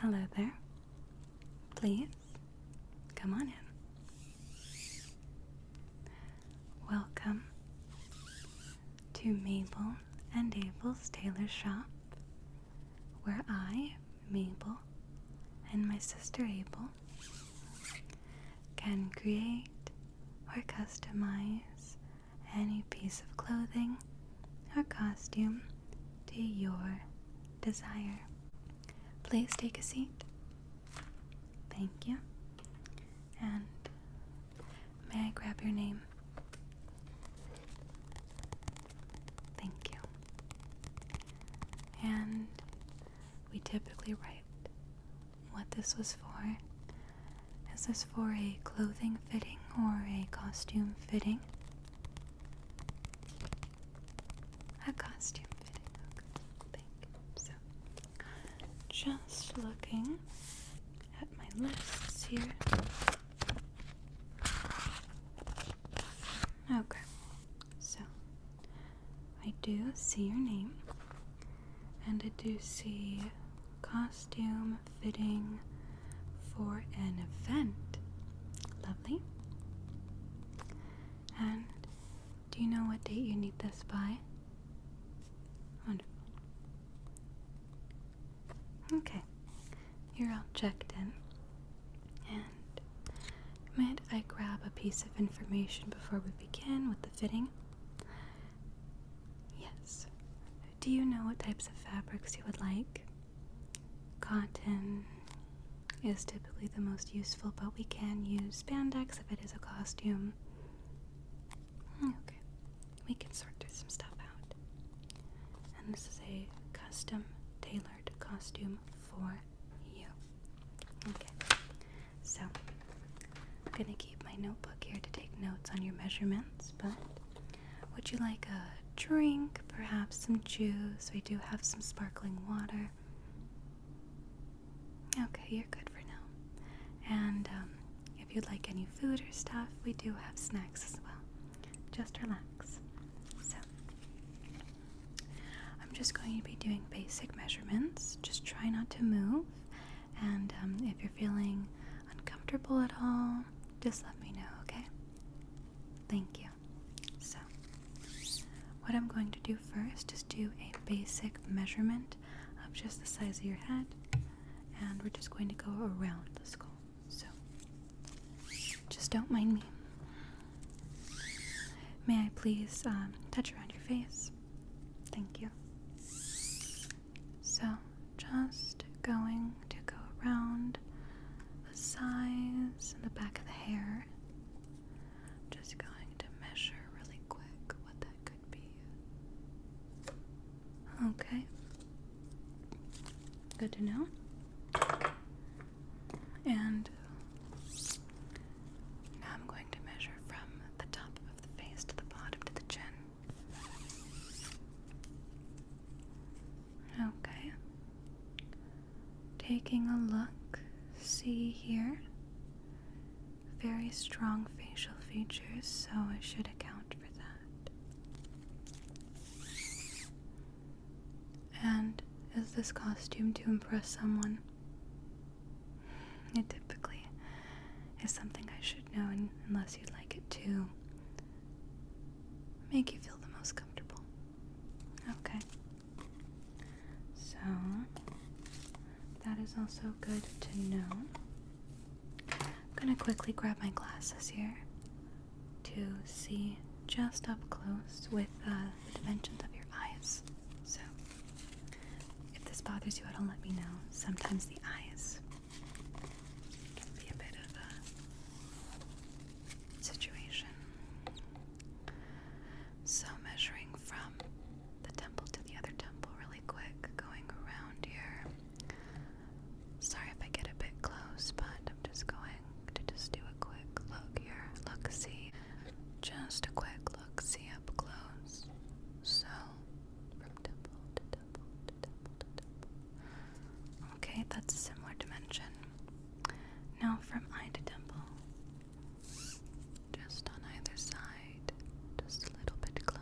Hello there. Please, come on in. Welcome to Mabel and Abel's tailor shop, where I, Mabel, and my sister Abel can create or customize any piece of clothing or costume to your desire. Please take a seat. Thank you. And may I grab your name? Thank you. And we typically write what this was for. Is this for a clothing fitting or a costume fitting? A costume fitting. Okay. Thank you. So, just looking at my lists here. Okay. So, I do see your name, and I do see costume fitting for an event. Lovely. And do you know what date you need this by? Wonderful. Okay, you're all checked in. And might I grab a piece of information before we begin with the fitting? Yes. Do you know what types of fabrics you would like? Cotton is typically the most useful, but we can use spandex if it is a costume. Okay, we can sort through some stuff out. And this is a custom tailored costume for you. Okay, so I'm gonna keep my notebook here to take notes on your measurements, but would you like a drink, perhaps some juice? We do have some sparkling water. Okay, you're good for now. And if you'd like any food or stuff, we do have snacks as well. Just relax. So, I'm just going to be doing basic measurements. Just try not to move. And if you're feeling uncomfortable at all, just let me know, okay? Thank you. So, what I'm going to do first is do a basic measurement of just the size of your head. And we're just going to go around the skull. So, just don't mind me. May I please touch around your face? Thank you. So, just going to go around the sides and the back of the hair. Just going to measure really quick what that could be. Okay. Good to know. And now I'm going to measure from the top of the face to the bottom to the chin. Okay. Taking a look, see here. Very strong facial features, so I should account for that. And is this costume to impress someone? It typically is something I should know, unless you'd like it to make you feel the most comfortable. Okay. So, that is also good to know. I'm gonna quickly grab my glasses here to see just up close with the dimensions of your eyes. So, if this bothers you at all, let me know. Sometimes the eyes can be a bit of a situation. So, measuring from the temple to the other temple really quick, going around here. Sorry if I get a bit close, but I'm just going to just do a quick look here. Look, see. Just a quick look, see up close. So, from temple to temple to temple to temple. Okay, that's a similar dimension. Now from eye to temple. Just on either side. Just a little bit closer.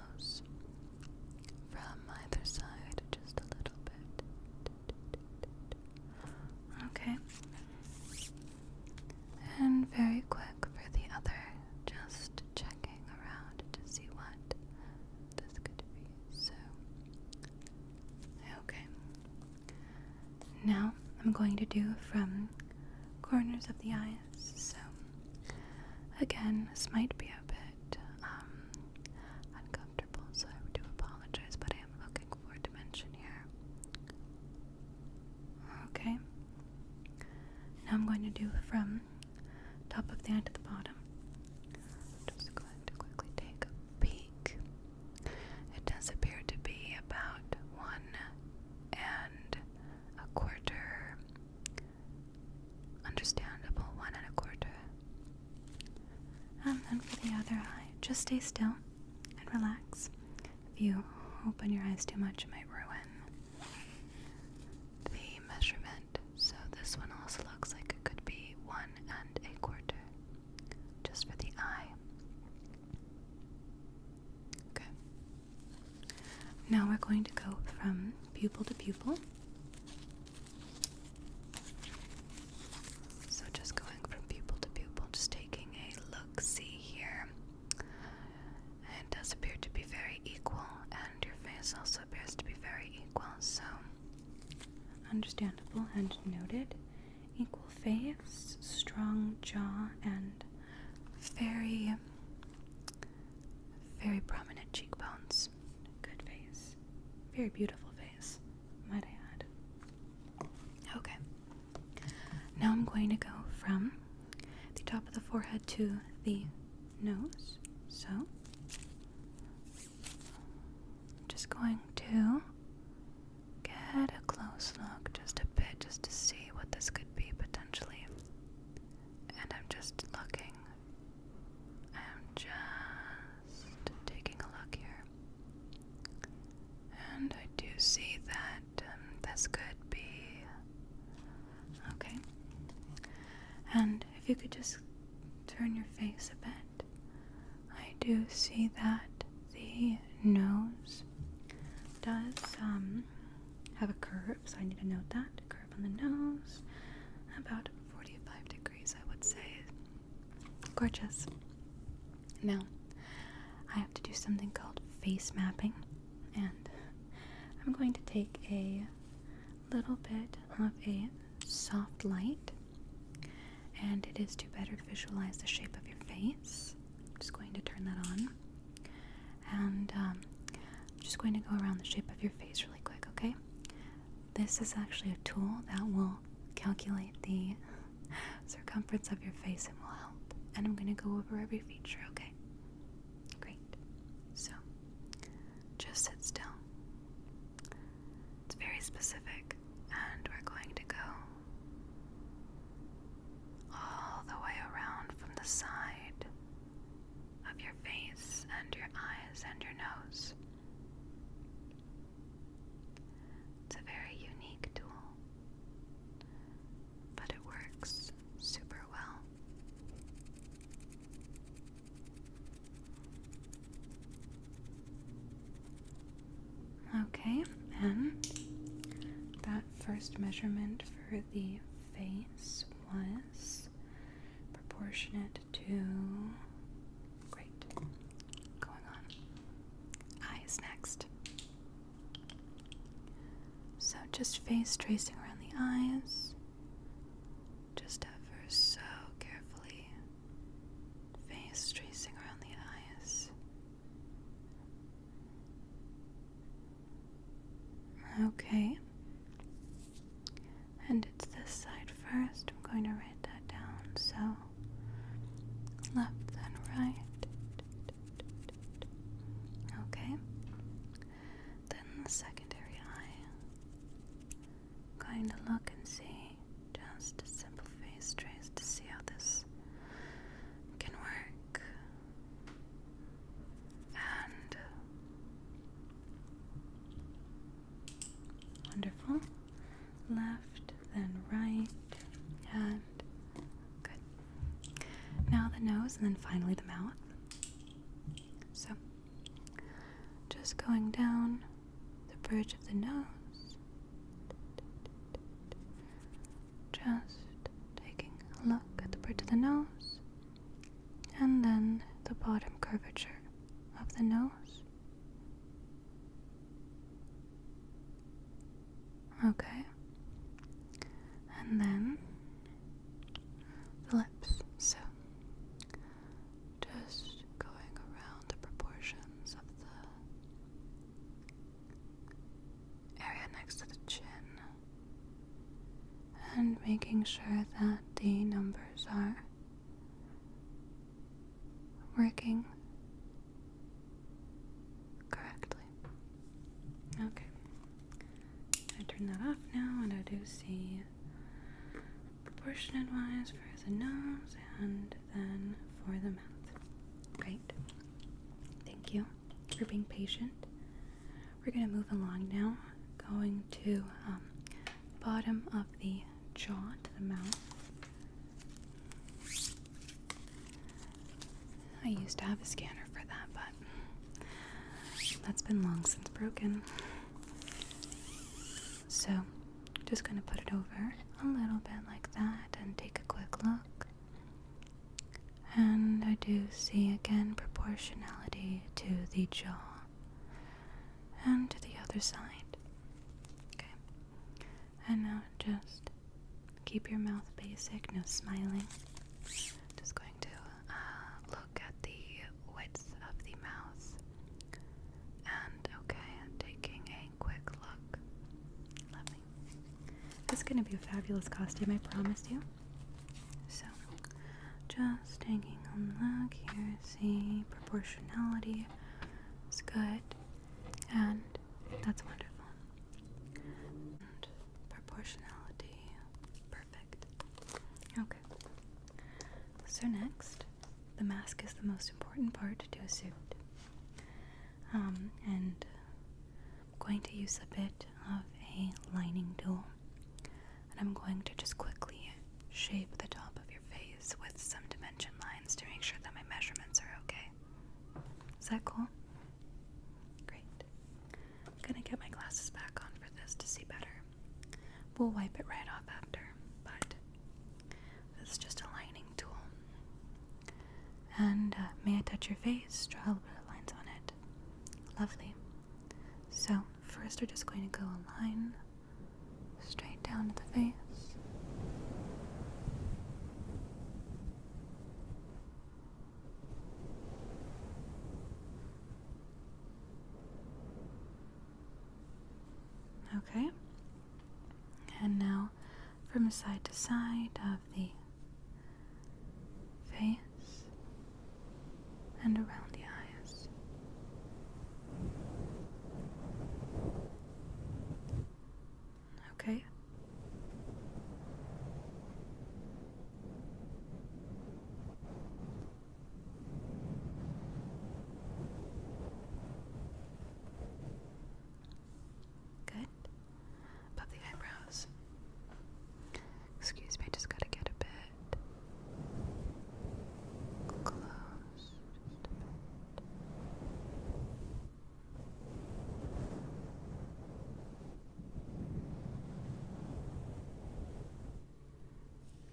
Now I'm going to do from corners of the eyes. So again, this might be a bit uncomfortable, so I do apologize, but I am looking for dimension here. Okay. Now I'm going to do from top of the eye to the bottom. Just going to quickly take a peek. It does appear to be about 1.25. Understandable, 1.25. And then for the other eye, just stay still and relax. If you open your eyes too much, it might ruin the measurement. So this one also looks like it could be 1.25, just for the eye. Okay. Now we're going to go from pupil to pupil. So just going from pupil to pupil, just taking a look-see here. It does appear to be very equal, and your face also appears to be very equal, so understandable and noted. Equal face, strong jaw, and very, very prominent cheekbones. Good face. Very beautiful face, might I add. Okay. Now I'm going to go from the top of the forehead to the nose. So, I'm just going to get a close look, just a bit, just to see what this could be potentially. And I'm just looking. I'm just taking a look here. And I do see that this could be. Okay. And if you could just turn your face a bit, I do see that the nose does have a curve, so I need to note that. A curve on the nose, about 45 degrees, I would say. Gorgeous. Now, I have to do something called face mapping, and I'm going to take a little bit of a soft light, and it is to better visualize the shape of your face. I'm just going to turn that on, and I'm just going to go around the shape of your face really quick, okay? This is actually a tool that will calculate the circumference of your face and will help, and I'm going to go over every feature, okay? Great. So, just sit still. It's very specific, and we're going to go all the way around from the side of your face and your eyes and your nose. It's a very unique tool, but it works super well. Okay, and that first measurement for the face was proportionate to. Great. Going on. Eyes next. So just face tracing around the eyes. Just ever so carefully. Face tracing around the eyes. Okay. And it's this side first. I'm going to write that down. So, left then right. Okay. Then the secondary eye. I'm going to look and see. Just a simple face trace to see how this can work. And wonderful. Left, then right, and good. Now the nose, and then finally the mouth. So, just going down the bridge of the nose, just taking a look at the bridge of the nose, and then the bottom curvature of the nose. Okay. making sure that the numbers are working correctly. Okay. I turn that off now, and I do see proportionate wise for the nose and then for the mouth. Great. Thank you for being patient. We're going to move along now, going to bottom of the jaw to the mouth. I used to have a scanner for that, but that's been long since broken. So, just going to put it over a little bit like that and take a quick look. And I do see again proportionality to the jaw and to the other side. Okay. And now just keep your mouth basic, no smiling. Just going to look at the width of the mouth. And okay, taking a quick look. Lovely. This is going to be a fabulous costume, I promise you. So, just taking a look here, see proportionality is good, and that's wonderful. And proportionality, perfect. Okay. So next, the mask is the most important part to a suit. And I'm going to use a bit of a lining tool, and I'm going to just quickly shape the top of your face with some dimension lines to make sure that my measurements are okay. Is that cool? Great. I'm gonna get my glasses back on for this to see better. We'll wipe it right off after, but this is just a lining tool. And may I touch your face? Draw a little bit of lines on it. Lovely. So first we're just going to go a line straight down to the face. Okay. And now from side to side of the face and around the eyes. Okay. Good. Above the eyebrows. Excuse me, I just gotta get a bit close. Just a bit.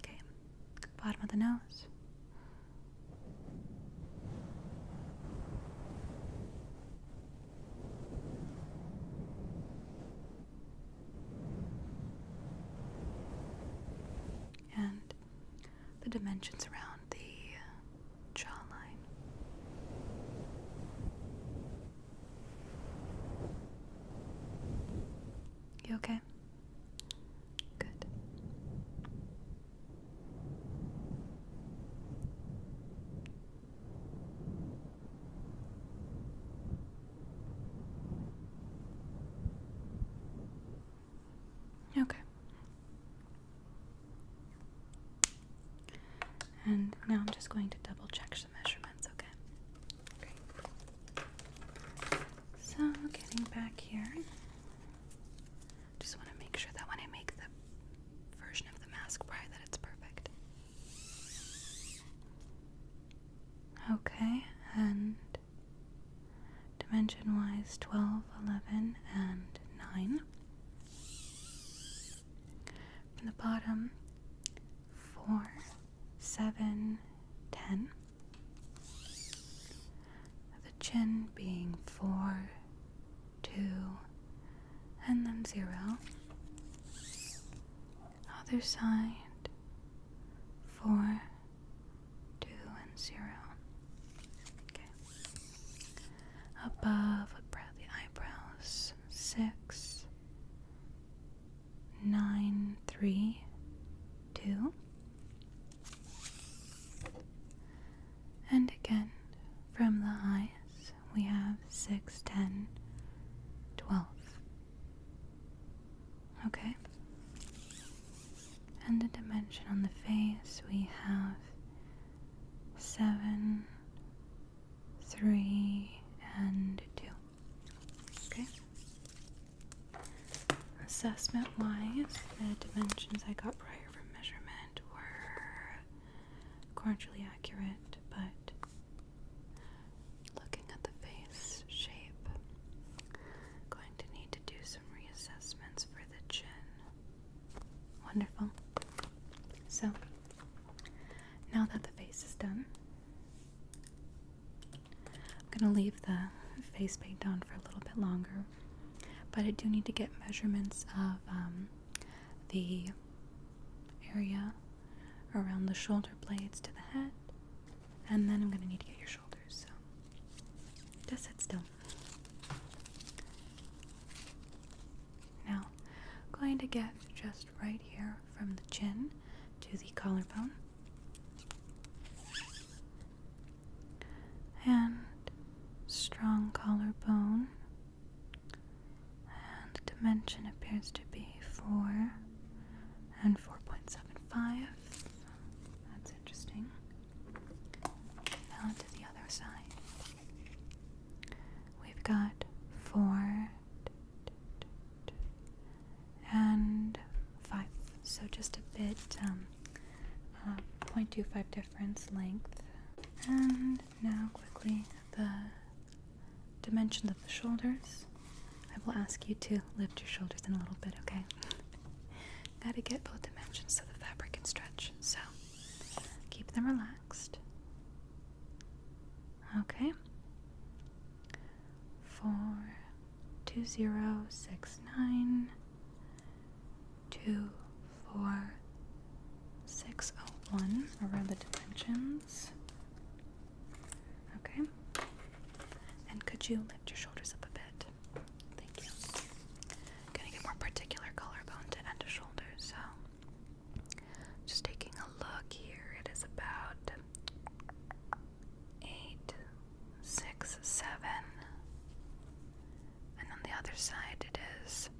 Okay. Bottom of the nose. And the dimensions around the jawline. You okay? Good. Okay. And now I'm just going to double check some measurements, okay? Great. So, getting back here, just want to make sure that when I make the version of the mask prior that it's perfect. Okay, and dimension-wise 12, 11, and 9. From the bottom, 4, 7, 10. The chin being 4, 2, and then 0. Other side, 4, 2, and 0. Okay. Above the eyebrows, 6, 9, 3, 6, 10, 12. Okay. And the dimension on the face, we have 7, 3, and 2. Okay. Assessment-wise, the dimensions I got prior from measurement were cordially accurate, but looking at the face shape, going to need to do some reassessments for the chin. Wonderful. So, now that the face is done, I'm going to leave the face paint on for a little bit longer, but I do need to get measurements of the area around the shoulder blades to the head, and then I'm going to need to get your shoulders, so just sit still. Now, I'm going to get just right here from the chin to the collarbone, and strong collarbone, and the dimension appears to be 4 and 4.75. That's interesting. Now to the other side. We've got 4 and 5. So just a bit 0.25 difference length. And now quickly the dimensions of the shoulders. I will ask you to lift your shoulders in a little bit, okay? Gotta get both dimensions so the fabric can stretch. So keep them relaxed. Okay. 4, 2, 0, 6, 9, 2, 4, 6, 0, 1 around the dimensions. Okay. And could you lift your shoulders up a bit? Thank you. Gonna get more particular collarbone to end of shoulders, so just taking a look here, it is about 8, 6, 7. And on the other side it is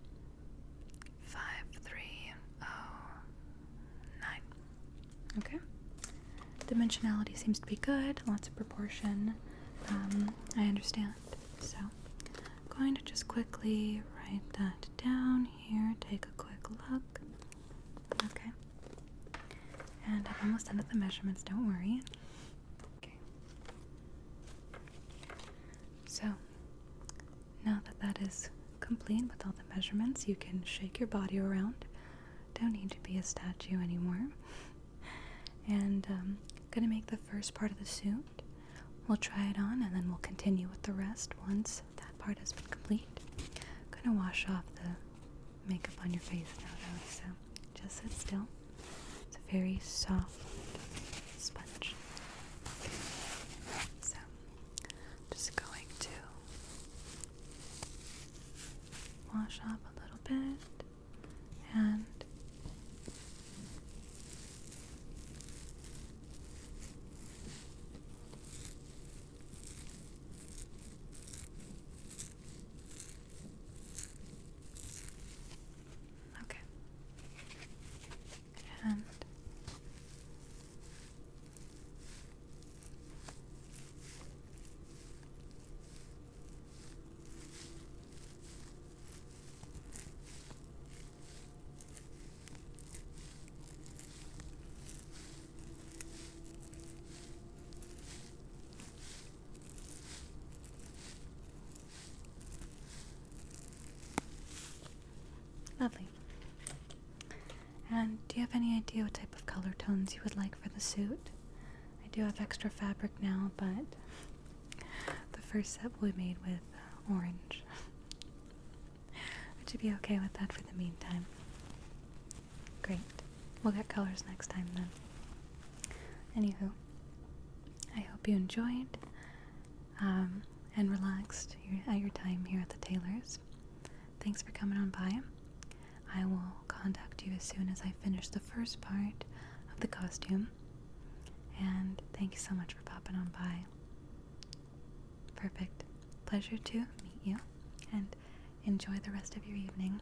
5, 3, 0, 9. Okay. Dimensionality seems to be good, lots of proportion. I understand. So, I'm going to just quickly write that down here, take a quick look. Okay. And I'm almost done with the measurements, don't worry. Okay. So, now that that is complete with all the measurements, you can shake your body around. Don't need to be a statue anymore. And gonna make the first part of the suit. We'll try it on and then we'll continue with the rest once that part has been complete. I'm gonna wash off the makeup on your face now though, so just sit still. It's a very soft sponge. So just going to wash off a little bit and lovely. And do you have any idea what type of color tones you would like for the suit? I do have extra fabric now, but the first set will be made with orange. Would you be okay with that for the meantime? Great. We'll get colors next time then. Anywho, I hope you enjoyed and relaxed at your time here at the Tailor's. Thanks for coming on by. I will contact you as soon as I finish the first part of the costume. And thank you so much for popping on by. Perfect. pleasure to meet you, and enjoy the rest of your evening.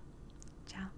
Ciao.